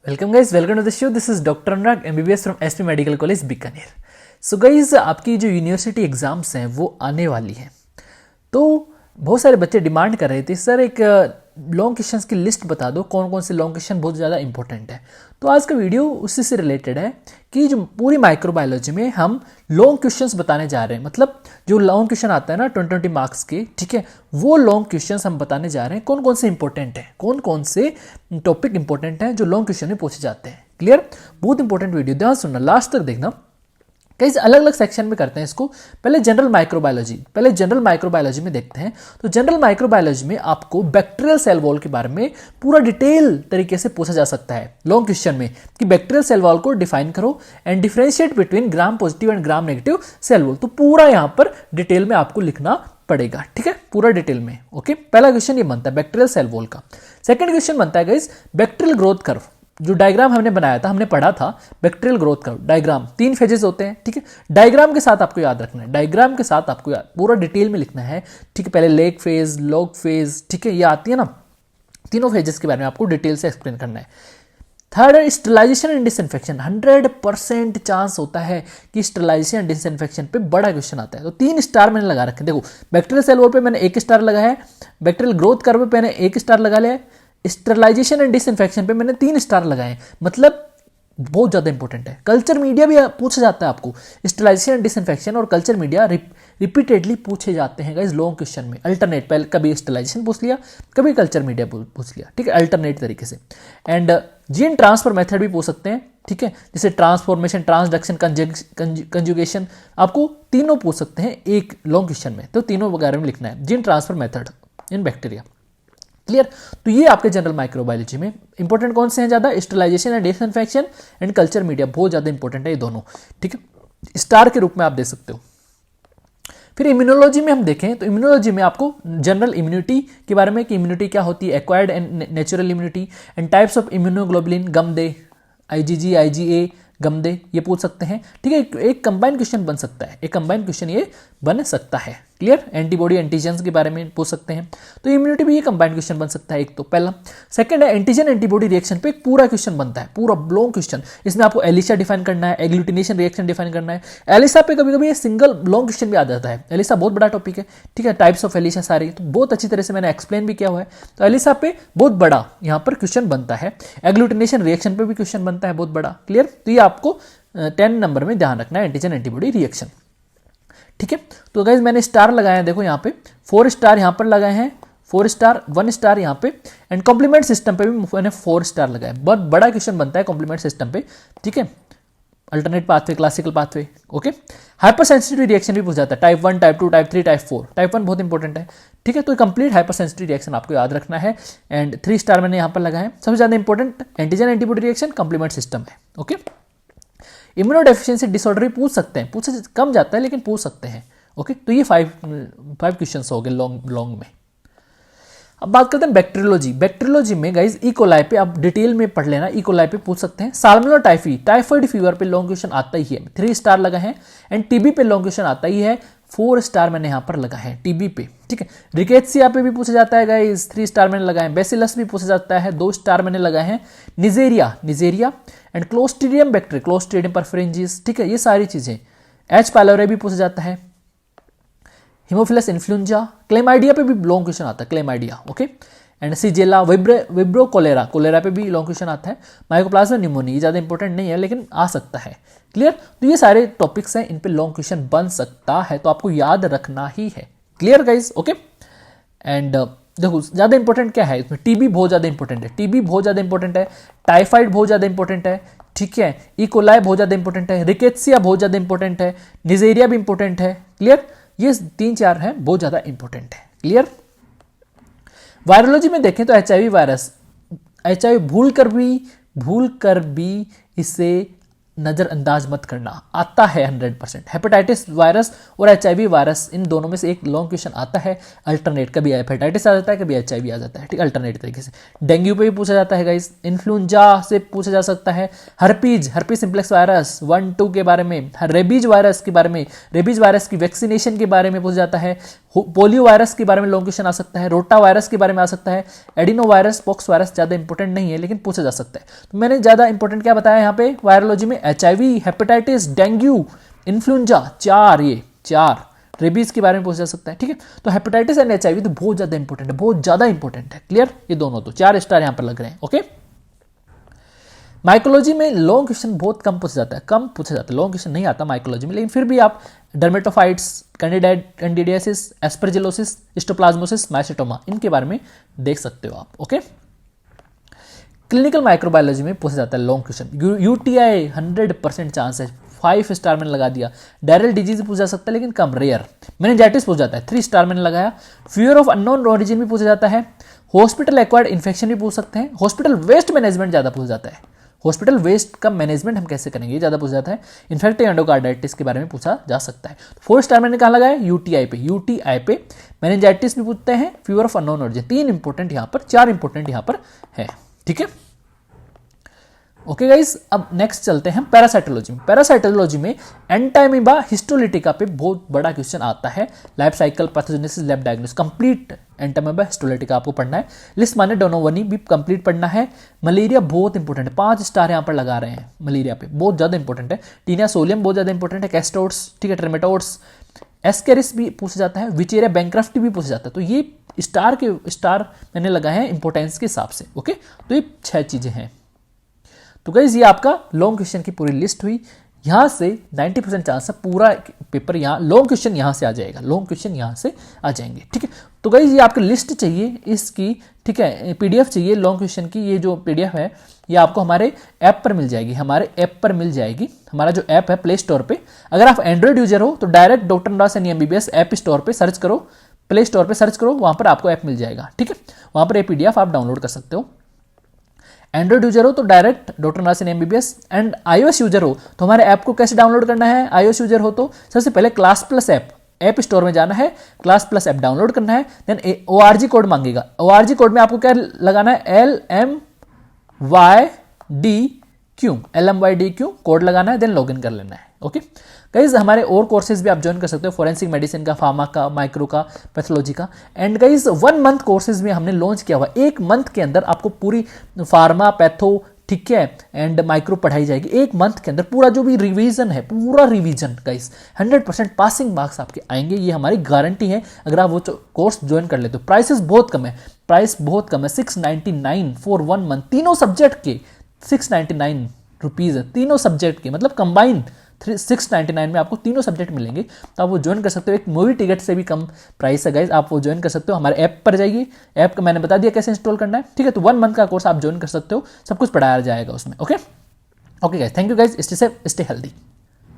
Welcome guys, welcome to the show. This is doctor Anurag MBBS from SP medical college Bikaner. So guys, आपकी जो university exams हैं वो आने वाली हैं, तो बहुत सारे बच्चे डिमांड कर रहे थे सर एक लॉन्ग क्वेश्चंस की लिस्ट बता दो, कौन कौन से लॉन्ग क्वेश्चन बहुत ज़्यादा इंपॉर्टेंट है। तो आज का वीडियो उसी से रिलेटेड है कि जो पूरी माइक्रोबायोलॉजी में हम लॉन्ग क्वेश्चंस बताने जा रहे हैं, मतलब जो लॉन्ग क्वेश्चन आता है ना 20 मार्क्स के, ठीक है, वो लॉन्ग क्वेश्चंस हम बताने जा रहे हैं। कौन कौन से इंपॉर्टेंट है, कौन कौन से टॉपिक इंपॉर्टेंट है जो लॉन्ग क्वेश्चन में पूछे जाते हैं। क्लियर? बहुत इंपॉर्टेंट वीडियो, ध्यान सुनना, लास्ट तक देखना। कई अलग अलग सेक्शन में करते हैं इसको। पहले जनरल माइक्रोबायोलॉजी में देखते हैं। तो जनरल माइक्रोबायोलॉजी में आपको बैक्टीरियल सेल वॉल के बारे में पूरा डिटेल तरीके से पूछा जा सकता है लॉन्ग क्वेश्चन में कि बैक्टीरियल सेल वॉल को डिफाइन करो and differentiate between gram positive and gram negative cell wall. तो पूरा यहां पर डिटेल में आपको लिखना पड़ेगा, ठीक है, पूरा डिटेल में। ओके, पहला क्वेश्चन ये बनता है बैक्टीरियल सेल वॉल का। सेकंड क्वेश्चन बनता है गाइस बैक्टीरियल ग्रोथ कर्व। जो डायग्राम हमने बनाया था, हमने पढ़ा था bacterial growth curve diagram, 3 phases होते हैं, ठीक है। डायग्राम के साथ आपको याद रखना है, डायग्राम के साथ आपको पूरा डिटेल में लिखना है, ठीक है। पहले लेग फेज, लॉग फेज, ठीक है, ये आती है ना, तीनों फेजेस के बारे में आपको डिटेल से एक्सप्लेन करना है। थर्ड है स्टरलाइजेशन एंड डिसइंफेक्शन। 100% चांस होता है कि स्टरलाइजेशन एंड डिसइंफेक्शन पे बड़ा क्वेश्चन आता है। तो 3 स्टार मैंने लगा रखे। देखो, बैक्टीरियल सेल वॉल पे मैंने 1 स्टार लगाया है, बैक्टीरियल ग्रोथ कर्व पे मैंने 1 स्टार लगा लिया है, स्टरलाइजेशन एंड डिसइंफेक्शन पे मैंने 3 स्टार लगाए, मतलब बहुत ज्यादा इंपॉर्टेंट है। कल्चर मीडिया भी पूछा जाता है आपको, स्टरलाइजेशन एंड डिसइंफेक्शन और कल्चर मीडिया रिपीटेडली पूछे जाते हैं गाइस लॉन्ग क्वेश्चन में। अल्टरनेट, पहले कभी स्टरलाइजेशन पूछ लिया, कभी कल्चर मीडिया पूछ लिया, ठीक है, अल्टरनेट तरीके से। एंड जीन ट्रांसफर मेथड भी पूछ सकते हैं, ठीक है, जैसे ट्रांसफॉर्मेशन, ट्रांसडक्शन, कंजुगेशन, आपको तीनों पूछ सकते हैं एक लॉन्ग क्वेश्चन में। तो तीनों वगैरह में लिखना है, gene transfer method in bacteria. Clear? तो ये आपके जनरल माइक्रोबायोलॉजी में इंपॉर्टेंट कौन से हैं ज्यादा? Sterilization and disinfection and culture media, बहुत ज्यादा इंपॉर्टेंट है ये दोनों, ठीक है, स्टार के रूप में आप दे सकते हो। फिर इम्यूनोलॉजी में हम देखें तो इम्यूनोलॉजी में आपको जनरल इम्यूनिटी के बारे में कि इम्यूनिटी क्या होती है, acquired and natural immunity and types of immunoglobulin, गमदे, IgG, IgA, गमदे, ये पूछ सकते हैं, ठीक है। एक कंबाइंड क्वेश्चन बन सकता है, एक कंबाइंड क्वेश्चन ये बन सकता है। क्लियर? एंटीबॉडी एंटीजन्स के बारे में पूछ सकते हैं, तो इम्यूनिटी भी ये कंबाइंड क्वेश्चन बन सकता है एक। तो पहला। सेकंड है एंटीजन एंटीबॉडी रिएक्शन पे एक पूरा क्वेश्चन बनता है, पूरा लॉन्ग क्वेश्चन। इसमें आपको एलिसा डिफाइन करना है, एग्लूटिनेशन रिएक्शन डिफाइन करना है। एलिसा पे कभी कभी ये सिंगल लॉन्ग क्वेश्चन भी आ जाता है, एलिसा बहुत बड़ा टॉपिक है, ठीक है, टाइप्स ऑफ एलिसा सारे, तो बहुत अच्छी तरह से मैंने एक्सप्लेन भी किया हुआ है। तो एलिसा पे बहुत बड़ा यहाँ पर क्वेश्चन बनता है, एग्लूटिनेशन रिएक्शन पे भी क्वेश्चन बनता है बहुत बड़ा। क्लियर? तो ये आपको 10 नंबर में ध्यान रखना है, एंटीजन एंटीबॉडी रिएक्शन, ठीक है। तो गाइज मैंने स्टार लगाए हैं, देखो यहाँ पे 4 स्टार यहाँ पर लगाए हैं, 4 स्टार, 1 स्टार यहाँ पे, एंड कॉम्प्लीमेंट सिस्टम पे भी मैंने 4 स्टार लगाए। बहुत बड़ा क्वेश्चन बनता है कॉम्प्लीमेंट सिस्टम पे, ठीक है, alternate pathway, classical pathway. Okay, hyper sensitive reaction भी पूछा जाता है, type 1, type 2, type 3, type 4। Type 1 बहुत इंपॉर्टेंट है, ठीक है। तो कंप्लीट हाइपर सेंसिटिव रिएक्शन आपको याद रखना है, एंड 3 स्टार मैंने यहाँ पर लगाए हैं। सबसे ज्यादा important antigen antibody reaction, complement system है। ओके, इम्यूनोडेफिशिएंसी डिसऑर्डर भी पूछ सकते हैं, पूछ कम जाता है लेकिन पूछ सकते हैं। ओके, तो ये 5 क्वेश्चंस हो गए लॉन्ग में। अब बात करते हैं बैक्टीरियोलॉजी। बैक्टीरियोलॉजी में गाइस इकोलाई पे आप डिटेल में पढ़ लेना, इकोलाई पे पूछ सकते हैं। साल्मोनेला टाइफी, टाइफाइड फीवर पे लॉन्ग क्वेश्चन आता ही है, 3 स्टार लगा है। एंड टीबी पे लॉन्ग क्वेश्चन आता ही है, 4 स्टार मैंने यहाँ पर लगा है टीबी पे, ठीक है। रिकेट्सिया पे भी पूछा जाता है गाइस, 3 स्टार मैंने लगाए। बेसिलस भी पूछा जाता है, 2 स्टार मैंने लगाए हैं। Neisseria and Clostridium bacteria, Clostridium perfringens, ठीक है, ये सारी चीजें। एच पाइलोरी भी पूछा जाता है, हिमोफिलस इन्फ्लुएंजा, क्लेमाइडिया पे भी लॉन्ग क्वेश्चन आता है, Chlamydia, okay. And Shigella, Vibrio cholerae पे भी लॉन्ग क्वेश्चन आता है। माइकोप्लाज्मा न्यूमोनिया, ये ज्यादा इंपॉर्टेंट नहीं है लेकिन आ सकता है। क्लियर? तो ये सारे टॉपिक्स हैं, इन पे लॉन्ग क्वेश्चन बन सकता है, तो आपको याद रखना ही है। Clear guys? ओके। एंड देखो ज्यादा इंपॉर्टेंट क्या है इसमें, टीबी बहुत ज्यादा इंपॉर्टेंट है, टीबी बहुत ज्यादा इंपॉर्टेंट है, टाइफाइड बहुत ज्यादा इंपॉर्टेंट है, ठीक है, इकोलाई बहुत ज्यादा इंपॉर्टेंट है, रिकेट्सिया बहुत ज्यादा इंपॉर्टेंट है, निजेरिया भी इंपॉर्टेंट है। क्लियर? ये 3-4 है, बहुत ज्यादा इंपॉर्टेंट है। क्लियर? वायरोलॉजी में देखें तो HIV वायरस, HIV भूल कर भी इसे नज़रअंदाज मत करना, आता है 100%। हेपेटाइटिस वायरस और HIV वायरस, इन दोनों में से एक लॉन्ग क्वेश्चन आता है अल्टरनेट, कभी हेपेटाइटिस आ जाता है, कभी HIV आ जाता है, ठीक, अल्टरनेट तरीके से। डेंगू पे भी पूछा जाता है गाइस, इन्फ्लुएंजा से पूछा जा सकता है, हर्पीज सिंप्लेक्स वायरस 1-2 के बारे में, रेबीज वायरस के बारे में, रेबीज वायरस की वैक्सीनेशन के बारे में पूछा जाता है, पोलियो वायरस के बारे में लॉन्ग क्वेश्चन आ सकता है, रोटा वायरस के बारे में आ सकता है, एडिनो वायरस, पॉक्स वायरस ज़्यादा इंपॉर्टेंट नहीं है लेकिन पूछा जा सकता है। तो मैंने ज़्यादा इंपॉर्टेंट क्या बताया यहाँ पे वायरोलॉजी में, HIV, हेपेटाइटिस, डेंगू, इन्फ्लुएंजा, चार रेबीज के बारे में पूछा जा सकता है, ठीक है। तो हेपेटाइटिस एंड HIV तो बहुत ज़्यादा इंपॉर्टेंट है, बहुत ज़्यादा इंपॉर्टेंट है, क्लियर, ये दोनों तो 4 स्टार यहाँ पर लग रहे हैं, ओके। माइकोलॉजी में लॉन्ग क्वेश्चन बहुत कम पूछा जाता है, लॉन्ग क्वेश्चन नहीं आता माइकोलॉजी में, लेकिन फिर भी आप डर्मेटोफाइट्स, कैंडिडियासिस, एस्परजिलोसिस, हिस्टोप्लाज्मोसिस, माइसेटोमा, इनके बारे में देख सकते हो आप, ओके। क्लिनिकल माइक्रोबायोलॉजी में पूछा जाता है लॉन्ग क्वेश्चन, UTI 100% चांस है, 5 स्टार मैंने लगा दिया। डायरियल डिजीज पूछा जा सकता है लेकिन कम, रेयर। मेनिंजाइटिस पूछा जाता है, 3 स्टार मैंने लगाया। फियर ऑफ अननोन ओरिजिन भी पूछा जाता है। हॉस्पिटल एक्वायर्ड इन्फेक्शन भी पूछ सकते हैं। हॉस्पिटल वेस्ट मैनेजमेंट ज़्यादा पूछा जाता है, हॉस्पिटल वेस्ट का मैनेजमेंट हम कैसे करेंगे, ये ज़्यादा पूछा जाता है। इन्फेक्टिव एंडोकार्डाइटिस के बारे में पूछा जा सकता है। 4 स्टार मैंने कहा लगाया, UTI पे। मेनिंजाइटिस भी पूछते हैं, fever of unknown origin, 3 important यहाँ पर, 4 इंपॉर्टेंट यहाँ पर है, ठीक है। ओके गाइस, अब नेक्स्ट चलते हैं पैरासाइटोलॉजी में। पैरासाइटोलॉजी में एंटाइमीबा हिस्टोलिटिका पे बहुत बड़ा क्वेश्चन आता है। Life cycle, pathogenesis, lab diagnosis, complete Entamoeba histolytica आपको पढ़ना है। लिस्मानिया डोनोवनी भी कंप्लीट पढ़ना है। मलेरिया बहुत इंपॉर्टेंट है, 5 स्टार यहाँ पर लगा रहे हैं, मलेरिया पे बहुत ज़्यादा इंपॉर्टेंट है। टीनिया सोलियम बहुत ज़्यादा इंपॉर्टेंट है। कैस्टोड्स, ठीक है, ट्रेमेटोड्स, एस्केरिस भी पूछा जाता है। विचेरिया बैंक्रफ्टी भी पूछा जाता है। तो ये स्टार मैंने लगाए हैं इंपॉर्टेंस के हिसाब से, ओके। तो ये 6 चीज़ें हैं। तो गाइस ये आपका लॉन्ग क्वेश्चन की पूरी लिस्ट हुई। यहाँ से 90% चांस है पूरा पेपर यहाँ लॉन्ग क्वेश्चन यहाँ से आ जाएगा, लॉन्ग क्वेश्चन यहाँ से आ जाएंगे, ठीक है। तो गाइस ये आपकी लिस्ट चाहिए इसकी, ठीक है, PDF चाहिए लॉन्ग क्वेश्चन की। ये जो PDF है ये आपको हमारे ऐप पर मिल जाएगी, हमारा जो ऐप है प्ले स्टोर पे। अगर आप एंड्रॉइड यूजर हो तो डायरेक्ट डॉक्टर नूरा सैनी MBBS ऐप स्टोर पे सर्च करो, प्ले स्टोर पे सर्च करो, वहाँ पर आपको ऐप मिल जाएगा, ठीक है। वहाँ पर ये PDF आप डाउनलोड कर सकते हो। एंड्रॉइड यूजर हो तो डायरेक्ट डॉक्टर नूरा Saini MBBS, and iOS user हो तो हमारे ऐप को कैसे डाउनलोड करना है। iOS यूजर हो तो सबसे पहले क्लास प्लस ऐप स्टोर में जाना है, क्लास प्लस ऐप डाउनलोड करना है, देन ORG कोड मांगेगा। ORG कोड में आपको क्या लगाना है, LMYDQ कोड लगाना है, देन लॉगिन कर लेना है, ओके। गाइज हमारे और कोर्सेज भी आप ज्वाइन कर सकते हो, फॉरेंसिक मेडिसिन का, फार्मा का, माइक्रो का, पैथोलॉजी का। एंड गाइज 1 मंथ कोर्सेज में हमने लॉन्च किया हुआ, 1 मंथ के अंदर आपको पूरी फार्मा, पैथो, ठीक है, एंड माइक्रो पढ़ाई जाएगी। 1 मंथ के अंदर पूरा जो भी रिवीजन है, पूरा रिवीजन गाइस, 100% पासिंग मार्क्स आपके आएंगे, ये हमारी गारंटी है अगर आप वो कोर्स ज्वाइन कर लेते हो। प्राइस बहुत कम है, 699 फॉर 1 मंथ, तीनों सब्जेक्ट के 699 रुपीज़ है, तीनों सब्जेक्ट के, मतलब कंबाइन 699 में आपको तीनों सब्जेक्ट मिलेंगे। तो आप वो ज्वाइन कर सकते हो, एक मूवी टिकट से भी कम प्राइस है गाइज, आप वो ज्वाइन कर सकते हो। हमारे ऐप पर जाइए, ऐप का मैंने बता दिया कैसे इंस्टॉल करना है, ठीक है। तो 1 मंथ का कोर्स आप ज्वाइन कर सकते हो, सब कुछ पढ़ाया जाएगा उसमें, okay. Okay guys, thank you guys, stay safe, stay healthy.